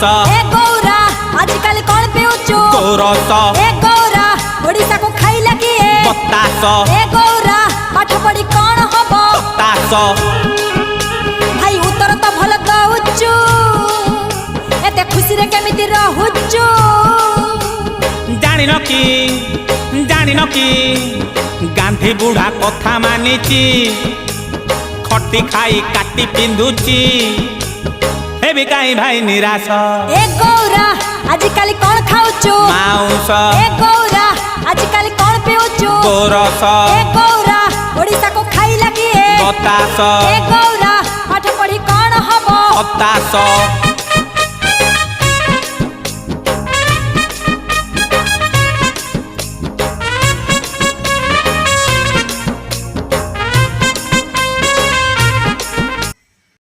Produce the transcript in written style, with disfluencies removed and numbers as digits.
ए गौरा आजकल कौन पिउचु गोरस ए गौरा ओडिसा को खाइला किए बतास ए गौरा पाठ पढ़ी कौन हबो बतास भाई उत्तर तो भल दउचु एते खुशी रे केमिति रहुचु जानिन कि गांधी बुढ़ा कथा मानिची खटी खाई काटी पिंधुची हेबी काई भाई निराश ए गौरा आजकल कौन खाउचु माउस ए गौरा आजकल कौन पिउचु गोरस ए गौरा ओडिसा को खाइला किए बतास ए गौरा पाठ पढ़ी कौन हबो बतास